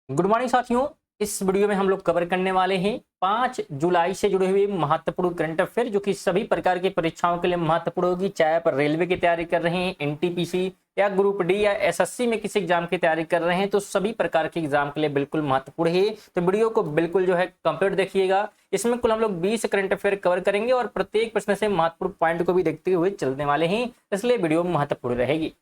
Good morning साथियों। इस video में हम लोग कवर करने वाले हैं 5 जुलाई से जुड़े हुए महत्वपूर्ण करंट अफेयर जो कि सभी प्रकार की परीक्षाओं के लिए महत्वपूर्ण होगी। चाहे आप रेलवे की तैयारी कर रहे हैं, एनटीपीसी या ग्रुप डी या एसएससी में किसी एग्जाम की तैयारी कर रहे हैं, तो सभी प्रकार के एग्जाम के लिए बिल्कुल महत्वपूर्ण है। तो वीडियो को बिल्कुल कंप्लीट देखिएगा। इसमें कुल हम लोग 20 करंट अफेयर कवर करेंगे और प्रत्येक प्रश्न से महत्वपूर्ण पॉइंट को भी देखते हुए चलने वाले हैं, इसलिए वीडियो महत्वपूर्ण रहेगी।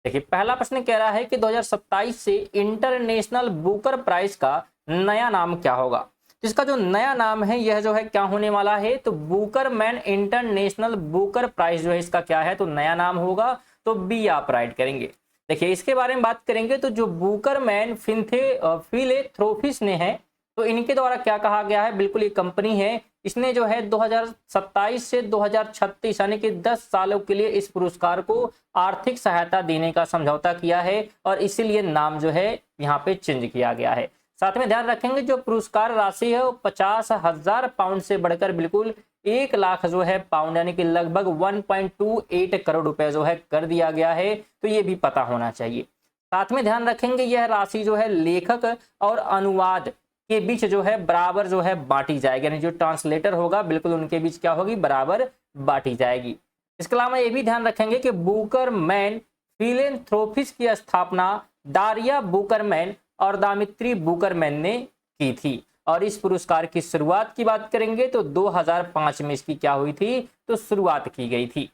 देखिए, पहला प्रश्न कह रहा है कि 2027 से इंटरनेशनल बुकर प्राइज का नया नाम क्या होगा। तो इसका जो नया नाम है यह क्या होने वाला है, तो Booker Man International Booker Prize इसका क्या है, तो नया नाम होगा। तो बी आप राइट करेंगे। देखिए, इसके बारे में बात करेंगे तो जो बुकर मैन फिलेंथ्रोपिस्ट ने है, तो इनके द्वारा क्या कहा गया है, बिल्कुल ये कंपनी है, इसने 2027 से 2036 यानी कि 10 सालों के लिए इस पुरस्कार को आर्थिक सहायता देने का समझौता किया है और इसीलिए नाम यहाँ पे चेंज किया गया है। साथ में ध्यान रखेंगे जो पुरस्कार राशि है वो 50,000 पाउंड से बढ़कर बिल्कुल 1 लाख पाउंड यानी कि लगभग 1.28 करोड़ रुपए कर दिया गया है। तो ये भी पता होना चाहिए। साथ में ध्यान रखेंगे यह राशि लेखक और अनुवाद के बीच बराबर बांटी जाएगी, यानी जो ट्रांसलेटर होगा बिल्कुल उनके बीच क्या होगी, बराबर बांटी जाएगी। इसके अलावा ये भी ध्यान रखेंगे कि बुकर मैन फिलेंथ्रोपिस्ट की स्थापना दारिया बुकरमैन और दामित्री बुकरमैन ने की थी और इस पुरस्कार की शुरुआत की बात करेंगे तो 2005 में इसकी क्या हुई थी, तो शुरुआत की गई थी।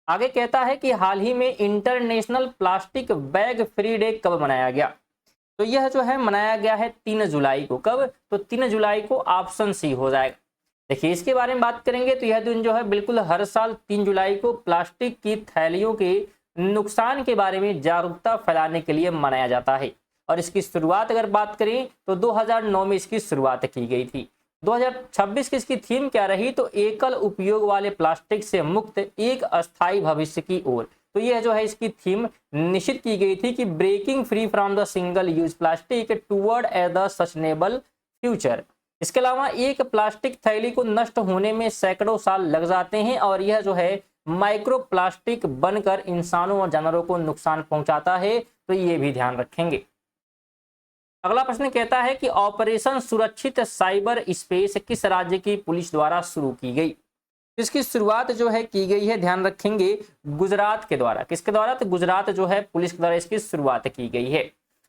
आगे कहता है कि हाल ही में international plastic bag free day कब मनाया गया। तो यह मनाया गया है 3 जुलाई को। कब, तो 3 जुलाई को, ऑप्शन सी हो जाएगा। देखिए, इसके बारे में बात करेंगे तो यह दिन बिल्कुल हर साल 3 जुलाई को प्लास्टिक की थैलियों के नुकसान के बारे में जागरूकता फैलाने के लिए मनाया जाता है और इसकी शुरुआत अगर बात करें तो 2009 में इसकी शुरुआत की गई थी। 2026 की इसकी थीम क्या रही, तो एकल उपयोग वाले प्लास्टिक से मुक्त एक अस्थायी भविष्य की ओर। तो यह इसकी थीम निश्चित की गई थी कि breaking free from the single use plastic toward the sustainable future. इसके अलावा एक प्लास्टिक थैली को नष्ट होने में सैकड़ों साल लग जाते हैं और यह माइक्रो प्लास्टिक बनकर इंसानों और जानवरों को नुकसान पहुंचाता है। तो ये भी ध्यान रखेंगे। अगला प्रश्न कहता है कि ऑपरेशन सुरक्षित साइबर स्पेस किस राज्य की पुलिस द्वारा शुरू की गई। इसकी शुरुआत की गई है, ध्यान रखेंगे, गुजरात के द्वारा। किसके द्वारा, तो गुजरात पुलिस के द्वारा इसकी शुरुआत की गई है।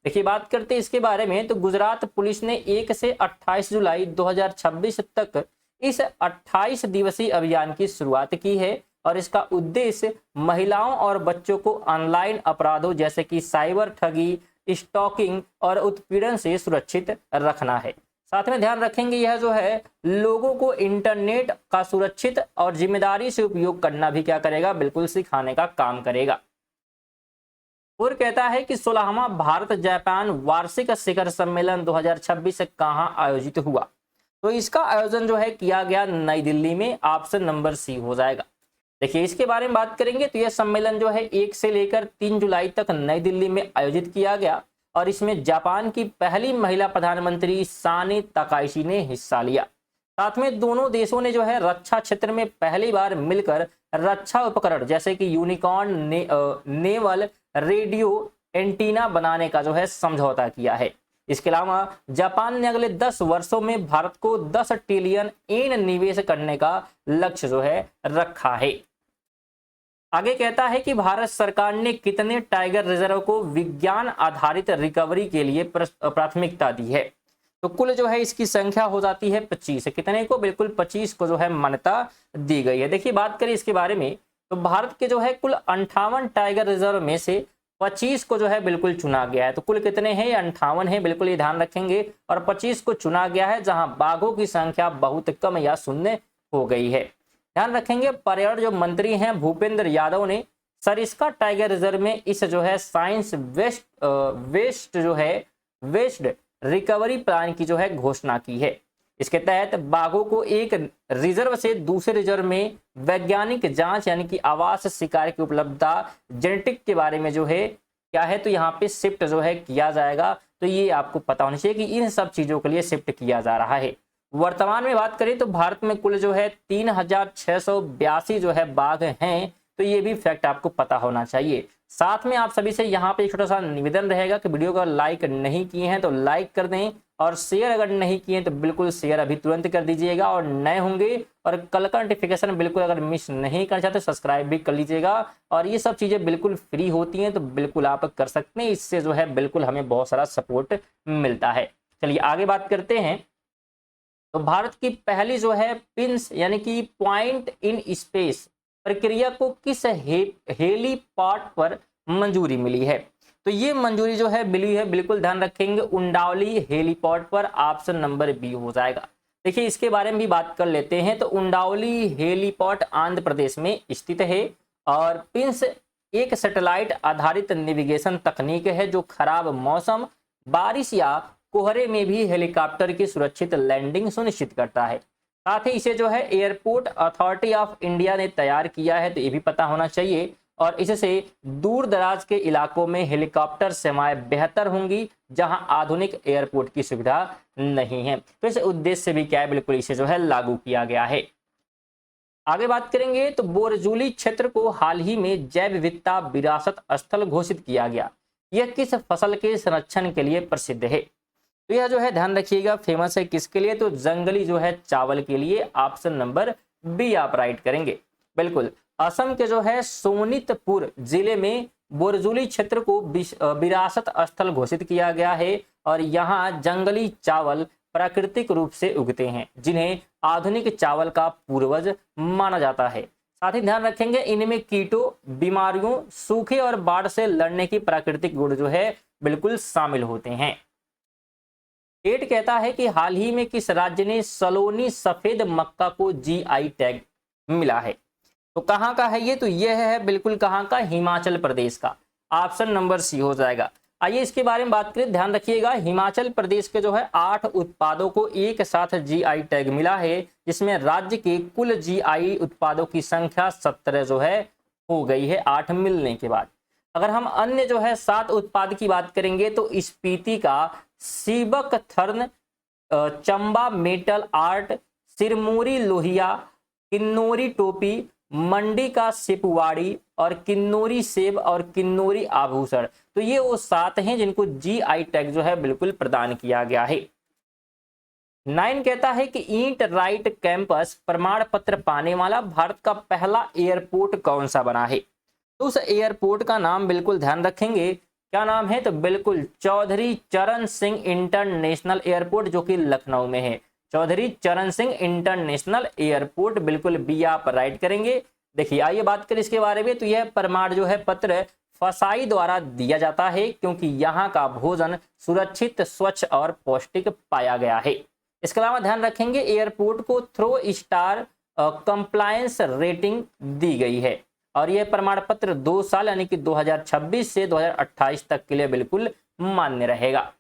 देखिए, बात करते हैं इसके बारे में तो गुजरात पुलिस ने 1 से 28 जुलाई 2026 तक इस 28 दिवसीय अभियान की शुरुआत की है और इसका उद्देश्य महिलाओं और बच्चों को ऑनलाइन अपराधों जैसे कि साइबर ठगी, स्टॉकिंग और उत्पीड़न से सुरक्षित रखना है। साथ में ध्यान रखेंगे यह लोगों को इंटरनेट का सुरक्षित और जिम्मेदारी से उपयोग करना भी क्या करेगा, बिल्कुल सिखाने का काम करेगा। और कहता है कि 16वां भारत जापान वार्षिक शिखर सम्मेलन 2026 कहां आयोजित हुआ। तो इसका आयोजन किया गया नई दिल्ली में। ऑप्शन नंबर सी हो जाएगा। देखिए, इसके बारे में बात करेंगे तो यह सम्मेलन 1 से लेकर 3 जुलाई तक नई दिल्ली में आयोजित किया गया और इसमें जापान की पहली महिला प्रधानमंत्री साने तकाइशी ने हिस्सा लिया। साथ में दोनों देशों ने रक्षा क्षेत्र में पहली बार मिलकर रक्षा उपकरण जैसे कि यूनिकॉर्न नेवल रेडियो एंटीना बनाने का समझौता किया है। इसके अलावा जापान ने अगले 10 वर्षों में भारत को 10 ट्रिलियन येन निवेश करने का लक्ष्य रखा है। आगे कहता है कि भारत सरकार ने कितने टाइगर रिजर्व को विज्ञान आधारित रिकवरी के लिए प्राथमिकता दी है। तो कुल इसकी संख्या हो जाती है 25। कितने को, बिल्कुल 25 को मान्यता दी गई है। देखिए, बात करें इसके बारे में तो भारत के कुल 58 टाइगर रिजर्व में से 25 को बिल्कुल चुना गया है। तो कुल कितने हैं, 58 है, बिल्कुल ये ध्यान रखेंगे। और 25 को चुना गया है जहां बाघों की संख्या बहुत कम या शून्य हो गई है। ध्यान रखेंगे, पर्यावरण जो मंत्री हैं भूपेंद्र यादव ने सरिस्का टाइगर रिजर्व में इस साइंस वेस्ट रिकवरी प्लान की घोषणा की है। इसके तहत बाघों को एक रिजर्व से दूसरे रिजर्व में वैज्ञानिक जांच यानी कि आवास शिकार की उपलब्धता जेनेटिक के बारे में क्या है, तो यहाँ पे शिफ्ट किया जाएगा। तो ये आपको पता होना चाहिए कि इन सब चीजों के लिए शिफ्ट किया जा रहा है। वर्तमान में बात करें तो भारत में कुल 3682 बाघ हैं। तो ये भी फैक्ट आपको पता होना चाहिए। साथ में आप सभी से यहाँ पे एक छोटा सा निवेदन रहेगा कि वीडियो को लाइक नहीं किए हैं तो लाइक कर दें, और शेयर अगर नहीं किए हैं तो बिल्कुल शेयर अभी तुरंत कर दीजिएगा, और नए होंगे और कल का नोटिफिकेशन बिल्कुल अगर मिस नहीं करना चाहते सब्सक्राइब भी कर लीजिएगा। और ये सब चीज़ें बिल्कुल फ्री होती हैं तो बिल्कुल आप कर सकते हैं, इससे जो है बिल्कुल हमें बहुत सारा सपोर्ट मिलता है। चलिए आगे बात करते हैं। तो भारत की पहली जो है पिंस यानी कि पॉइंट इन स्पेस प्रक्रिया को किस हेलीपॉड पर मंजूरी मिली है? तो ये मंजूरी जो है मिली है, बिल्कुल ध्यान रखेंगे, उंडावली हेलीपॉड पर, ऑप्शन नंबर बी हो जाएगा। देखिए इसके बारे में भी बात कर लेते हैं। तो उंडावली हेलीपॉड आंध्र प्रदेश में स्थित है, और पिंस एक सैटेलाइट आधारित नेविगेशन तकनीक है जो खराब मौसम, बारिश या कोहरे में भी हेलीकॉप्टर की सुरक्षित लैंडिंग सुनिश्चित करता है। साथ ही इसे जो है एयरपोर्ट अथॉरिटी ऑफ इंडिया ने तैयार किया है, तो ये भी पता होना चाहिए, और इससे दूर दराज के इलाकों में हेलीकॉप्टर सेवाएं बेहतर होंगी जहां आधुनिक एयरपोर्ट की सुविधा नहीं है। तो इस उद्देश्य से भी क्या है, बिल्कुल इसे जो है लागू किया गया है। आगे बात करेंगे तो बोरजोली क्षेत्र को हाल ही में जैव विविधता विरासत स्थल घोषित किया गया। यह किस फसल के संरक्षण के लिए प्रसिद्ध है? तो यह जो है ध्यान रखिएगा फेमस है किसके लिए? तो जंगली जो है चावल के लिए, ऑप्शन नंबर बी आप राइट करेंगे। बिल्कुल असम के जो है सोनितपुर जिले में बोरजोली क्षेत्र को विरासत स्थल घोषित किया गया है, और यहाँ जंगली चावल प्राकृतिक रूप से उगते हैं जिन्हें आधुनिक चावल का पूर्वज माना जाता है। साथ ही ध्यान रखेंगे इनमें कीटों, बीमारियों, सूखे और बाढ़ से लड़ने की प्राकृतिक गुण जो है बिल्कुल शामिल होते हैं। 8 कहता है कि हाल ही में किस राज्य ने सलोनी सफेद मक्का को जीआई टैग मिला है? तो कहां का है ये? तो यह है बिल्कुल कहां का? हिमाचल प्रदेश का, ऑप्शन नंबर सी हो जाएगा। आइए इसके बारे में बात करें। ध्यान रखिएगा हिमाचल प्रदेश के जो है 8 उत्पादों को एक साथ जीआई टैग मिला है, जिसमें राज्य के कुल जीआई उत्पादों की संख्या 17 जो है हो गई है 8 मिलने के बाद। अगर हम अन्य जो है 7 उत्पाद की बात करेंगे तो स्पीति का sea buckthorn, Chamba metal art, Sirmauri लोहिया, किन्नौरी टोपी, मंडी का सिपवाड़ी, और किन्नौरी सेब और किन्नौरी आभूषण। तो ये वो 7 हैं जिनको जीआई टैग जो है बिल्कुल प्रदान किया गया है। 9 कहता है कि ईट राइट कैंपस प्रमाण पत्र पाने वाला भारत का पहला एयरपोर्ट कौन सा बना है? तो उस एयरपोर्ट का नाम बिल्कुल ध्यान रखेंगे, क्या नाम है? तो बिल्कुल चौधरी चरण सिंह इंटरनेशनल एयरपोर्ट, जो कि लखनऊ में है। चौधरी चरण सिंह इंटरनेशनल एयरपोर्ट, बिल्कुल बी आप राइट करेंगे। देखिए आइए बात करें इसके बारे में। तो यह प्रमाण जो है पत्र फसाई द्वारा दिया जाता है क्योंकि यहाँ का भोजन सुरक्षित, स्वच्छ और पौष्टिक पाया गया है। इसके अलावा ध्यान रखेंगे एयरपोर्ट को 3 स्टार कंप्लायंस रेटिंग दी गई है, और यह प्रमाण पत्र 2 साल यानी कि 2026 से 2028 तक के लिए बिल्कुल मान्य रहेगा।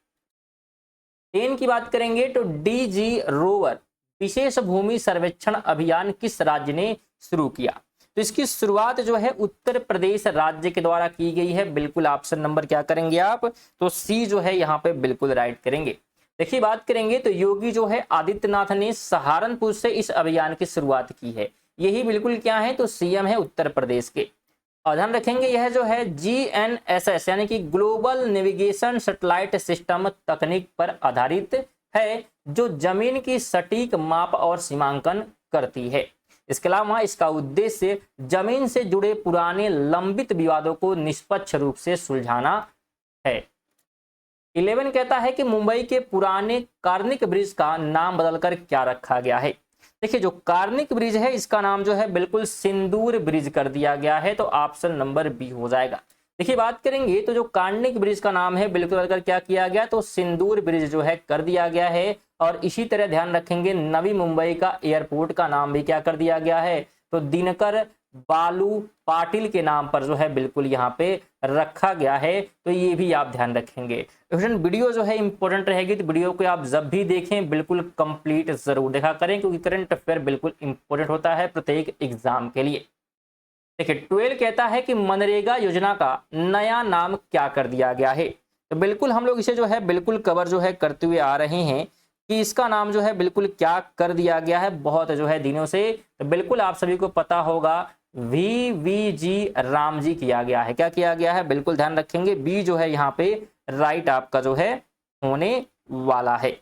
10 की बात करेंगे तो डीजी रोवर विशेष भूमि सर्वेक्षण अभियान किस राज्य ने शुरू किया? तो इसकी शुरुआत जो है उत्तर प्रदेश राज्य के द्वारा की गई है। बिल्कुल ऑप्शन नंबर क्या करेंगे आप? तो सी जो है यहाँ पे बिल्कुल राइट करेंगे। देखिए बात करेंगे तो योगी जो है आदित्यनाथ ने सहारनपुर से इस अभियान की शुरुआत की है। यही बिल्कुल क्या है? तो सीएम है उत्तर प्रदेश के। और ध्यान रखेंगे यह जो है GNSS यानी कि ग्लोबल नेविगेशन सैटेलाइट सिस्टम तकनीक पर आधारित है, जो जमीन की सटीक माप और सीमांकन करती है। इसके अलावा इसका उद्देश्य जमीन से जुड़े पुराने लंबित विवादों को निष्पक्ष रूप से सुलझाना है। 11 कहता है कि मुंबई के पुराने कार्निक ब्रिज का नाम बदलकर क्या रखा गया है? देखिए जो कार्निक ब्रिज है इसका नाम जो है बिल्कुल सिंदूर ब्रिज कर दिया गया है, तो ऑप्शन नंबर बी हो जाएगा। देखिए बात करेंगे तो जो कार्निक ब्रिज का नाम है बिल्कुल बदलकर क्या किया गया? तो सिंदूर ब्रिज जो है कर दिया गया है। और इसी तरह ध्यान रखेंगे नवी मुंबई का एयरपोर्ट का नाम भी क्या कर दिया गया है? तो दिनकर बालू पाटिल के नाम पर जो है बिल्कुल यहाँ पे रखा गया है। तो ये भी आप ध्यान रखेंगे। वीडियो जो है इंपॉर्टेंट रहेगी, तो वीडियो को आप जब भी देखें बिल्कुल कंप्लीट जरूर देखा करें, क्योंकि करंट अफेयर बिल्कुल इंपॉर्टेंट होता है प्रत्येक एग्जाम के लिए। देखिए 12 कहता है कि मनरेगा योजना का नया नाम क्या कर दिया गया है? तो बिल्कुल हम लोग इसे जो है बिल्कुल कवर जो है करते हुए आ रहे हैं कि इसका नाम जो है बिल्कुल क्या कर दिया गया है बहुत जो है दिनों से। तो बिल्कुल आप सभी को पता होगा VVG राम जी किया गया है। क्या किया गया है, बिल्कुल ध्यान रखेंगे, बी जो है यहाँ पे राइट आपका जो है होने वाला है।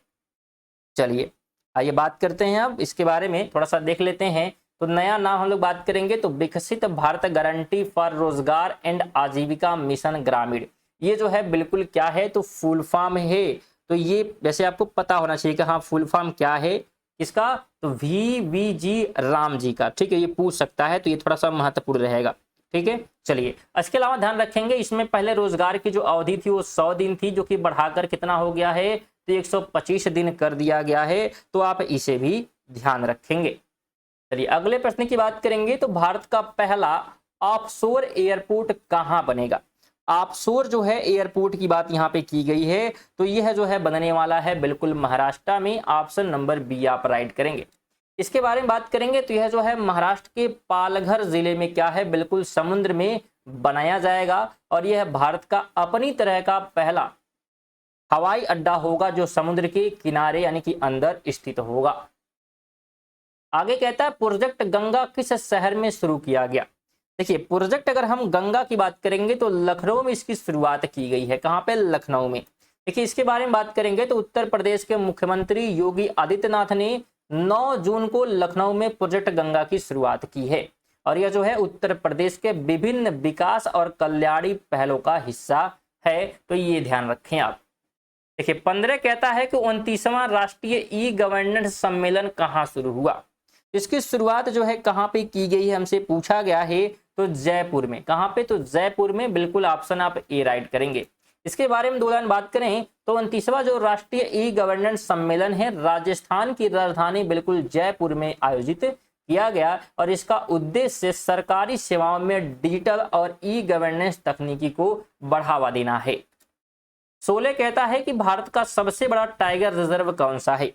चलिए आइए बात करते हैं, अब इसके बारे में थोड़ा सा देख लेते हैं। तो नया नाम हम लोग बात करेंगे तो विकसित भारत गारंटी फॉर रोजगार एंड आजीविका मिशन ग्रामीण। ये जो है बिल्कुल क्या है, तो फुल फॉर्म है। तो ये वैसे आपको पता होना चाहिए कि हाँ फुल फॉर्म क्या है इसका, तो VVG राम जी का, ठीक है, ये पूछ सकता है, तो ये थोड़ा सा महत्वपूर्ण रहेगा। ठीक है, चलिए इसके अलावा ध्यान रखेंगे, इसमें पहले रोजगार की जो अवधि थी वो 100 दिन थी, जो कि बढ़ाकर कितना हो गया है, तो 125 दिन कर दिया गया है। तो आप इसे भी ध्यान रखेंगे। चलिए अगले प्रश्न की बात करेंगे, तो भारत का पहला ऑफशोर एयरपोर्ट कहां बनेगा। ऑफशोर जो है एयरपोर्ट की बात यहाँ पे की गई है, तो यह जो है बनने वाला है बिल्कुल महाराष्ट्र में। ऑप्शन नंबर बी आप राइट करेंगे। इसके बारे में बात करेंगे तो यह जो है महाराष्ट्र के पालघर जिले में क्या है, बिल्कुल समुद्र में बनाया जाएगा, और यह भारत का अपनी तरह का पहला हवाई अड्डा होगा जो समुद्र के किनारे यानी कि अंदर स्थित होगा। आगे कहता है प्रोजेक्ट गंगा किस शहर में शुरू किया गया। देखिए प्रोजेक्ट अगर हम गंगा की बात करेंगे तो लखनऊ में इसकी शुरुआत की गई है। कहां पे, लखनऊ में। देखिए इसके बारे में बात करेंगे तो उत्तर प्रदेश के मुख्यमंत्री योगी आदित्यनाथ ने 9 जून को लखनऊ में प्रोजेक्ट गंगा की शुरुआत की है, और यह जो है उत्तर प्रदेश के विभिन्न विकास और कल्याणी पहलों का हिस्सा है। तो ये ध्यान रखें आप। देखिए 15 कहता है कि 29वां राष्ट्रीय ई गवर्नेंस सम्मेलन कहाँ शुरू हुआ। इसकी शुरुआत जो है कहाँ पे की गई है, हमसे पूछा गया है, तो जयपुर में। कहाँ पे, तो जयपुर में, बिल्कुल ऑप्शन आप ए राइट करेंगे। इसके बारे में दो लाइन बात करें तो 29वां जो राष्ट्रीय ई गवर्नेंस सम्मेलन है राजस्थान की राजधानी बिल्कुल जयपुर में आयोजित किया गया, और इसका उद्देश्य सरकारी सेवाओं में डिजिटल और ई गवर्नेंस तकनीकी को बढ़ावा देना है। 16 कहता है कि भारत का सबसे बड़ा टाइगर रिजर्व कौन सा है।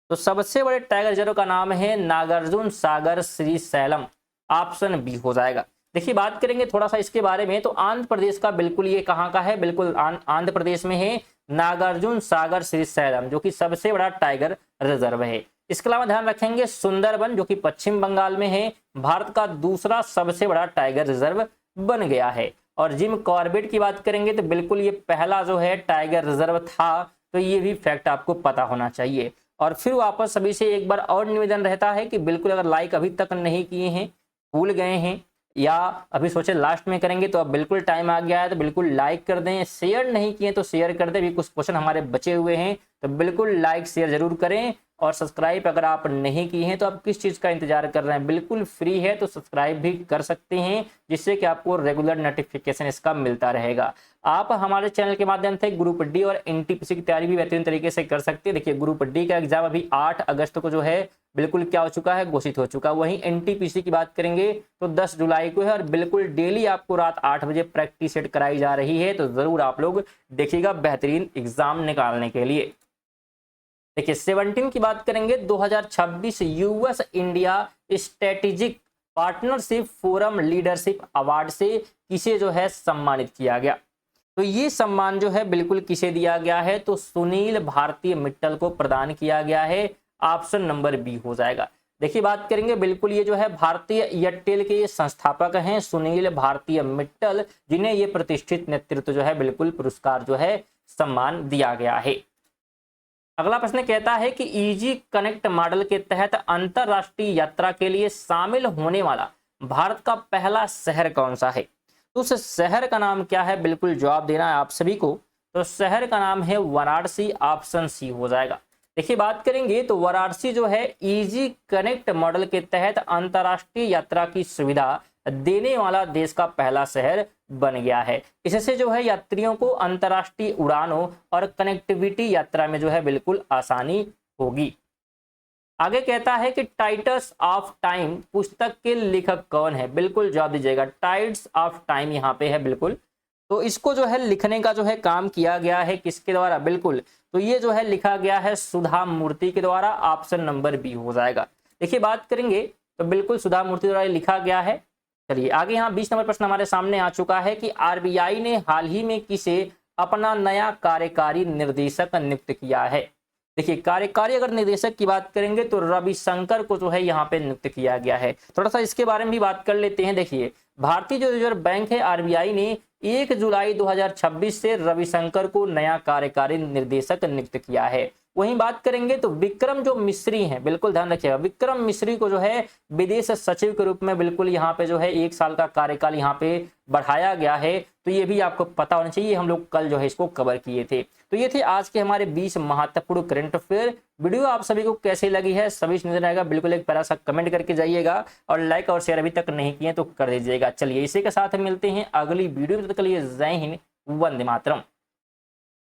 तो सबसे बड़े टाइगर रिजर्व का नाम है नागार्जुन सागर श्रीशैलम। ऑप्शन बी हो जाएगा। देखिए बात करेंगे थोड़ा सा इसके बारे में, तो आंध्र प्रदेश का बिल्कुल ये कहाँ का है, बिल्कुल आंध्र प्रदेश में है नागार्जुन सागर श्रीशैलम, जो कि सबसे बड़ा टाइगर रिजर्व है। इसके अलावा ध्यान रखेंगे सुंदरबन जो कि पश्चिम बंगाल में है, भारत का दूसरा सबसे बड़ा टाइगर रिजर्व बन गया है। और जिम कॉर्बेट की बात करेंगे तो बिल्कुल ये पहला जो है टाइगर रिजर्व था, तो ये भी फैक्ट आपको पता होना चाहिए। और फिर वापस सभी से एक बार और निवेदन रहता है कि बिल्कुल अगर लाइक अभी तक नहीं किए हैं, भूल गए हैं, या अभी सोचे लास्ट में करेंगे, तो अब बिल्कुल टाइम आ गया है, तो बिल्कुल लाइक कर दें। शेयर नहीं किए तो शेयर कर दें, भी कुछ क्वेश्चन हमारे बचे हुए हैं, तो बिल्कुल लाइक शेयर जरूर करें। और सब्सक्राइब अगर आप नहीं किए हैं तो आप किस चीज़ का इंतजार कर रहे हैं, बिल्कुल फ्री है, तो सब्सक्राइब भी कर सकते हैं, जिससे कि आपको रेगुलर नोटिफिकेशन इसका मिलता रहेगा। आप हमारे चैनल के माध्यम से ग्रुप डी और एनटीपीसी की तैयारी भी बेहतरीन तरीके से कर सकते हैं। देखिए ग्रुप डी का एग्जाम अभी 8 अगस्त को जो है बिल्कुल क्या हो चुका है, घोषित हो चुका है। वहीं एनटीपीसी की बात करेंगे तो 10 जुलाई को है, और बिल्कुल डेली आपको रात 8 बजे प्रैक्टिस सेट कराई जा रही है, तो जरूर आप लोग देखिएगा बेहतरीन एग्जाम निकालने के लिए। देखिए 17 की बात करेंगे 2026 US India strategic partnership forum leadership award से किसे जो है सम्मानित किया गया। तो ये सम्मान जो है बिल्कुल किसे दिया गया है, तो सुनील भारती मित्तल को प्रदान किया गया है। ऑप्शन नंबर बी हो जाएगा। देखिए बात करेंगे बिल्कुल ये जो है भारतीय एयरटेल के ये संस्थापक हैं सुनील भारती मित्तल, जिन्हें ये प्रतिष्ठित नेतृत्व जो है बिल्कुल पुरस्कार जो है सम्मान दिया गया है। अगला प्रश्न कहता है कि इजी कनेक्ट मॉडल के तहत अंतरराष्ट्रीय यात्रा के लिए शामिल होने वाला भारत का पहला शहर कौन सा है। तो उस शहर का नाम क्या है, बिल्कुल जवाब देना है आप सभी को। तो शहर का नाम है वाराणसी। ऑप्शन सी हो जाएगा। देखिए बात करेंगे तो वाराणसी जो है इजी कनेक्ट मॉडल के तहत अंतरराष्ट्रीय यात्रा की सुविधा देने वाला देश का पहला शहर बन गया है। इससे जो है यात्रियों को अंतरराष्ट्रीय उड़ानों और कनेक्टिविटी यात्रा में जो है बिल्कुल आसानी होगी। आगे कहता है कि टाइट्स ऑफ टाइम पुस्तक के लेखक कौन है, बिल्कुल जवाब दीजिएगा। टाइट्स ऑफ टाइम यहाँ पे है बिल्कुल। तो इसको जो है लिखने का जो है काम किया गया है किसके द्वारा, बिल्कुल तो ये जो है लिखा गया है सुधा मूर्ति के द्वारा। ऑप्शन नंबर बी हो जाएगा। देखिए बात करेंगे तो बिल्कुल सुधा मूर्ति द्वारा लिखा गया है। चलिए आगे यहाँ 20 नंबर प्रश्न हमारे सामने आ चुका है कि आरबीआई ने हाल ही में किसे अपना नया कार्यकारी निर्देशक नियुक्त किया है। देखिए कार्यकारी अगर निदेशक की बात करेंगे तो रविशंकर को जो है यहाँ पे नियुक्त किया गया है। थोड़ा सा इसके बारे में भी बात कर लेते हैं। देखिए भारतीय जो रिजर्व बैंक है आरबीआई ने 1 जुलाई 2026 से रविशंकर को नया कार्यकारी निर्देशक नियुक्त किया है। वहीं बात करेंगे तो विक्रम जो मिस्री हैं, बिल्कुल ध्यान रखिएगा, विक्रम मिस्री को जो है विदेश सचिव के रूप में बिल्कुल यहाँ पे जो है 1 साल का कार्यकाल यहाँ पे बढ़ाया गया है। तो ये भी आपको पता होना चाहिए, हम लोग कल जो है इसको कवर किए थे। तो ये थे आज के हमारे 20 महत्वपूर्ण करंट अफेयर। वीडियो आप सभी को कैसी लगी है सभी नजर आएगा, बिल्कुल एक प्यारा सा कमेंट करके जाइएगा और लाइक और शेयर अभी तक नहीं किए तो कर दीजिएगा। चलिए इसी के साथ मिलते हैं अगली वीडियो में, तब तक के लिए जय हिंद, वंदे मातरम।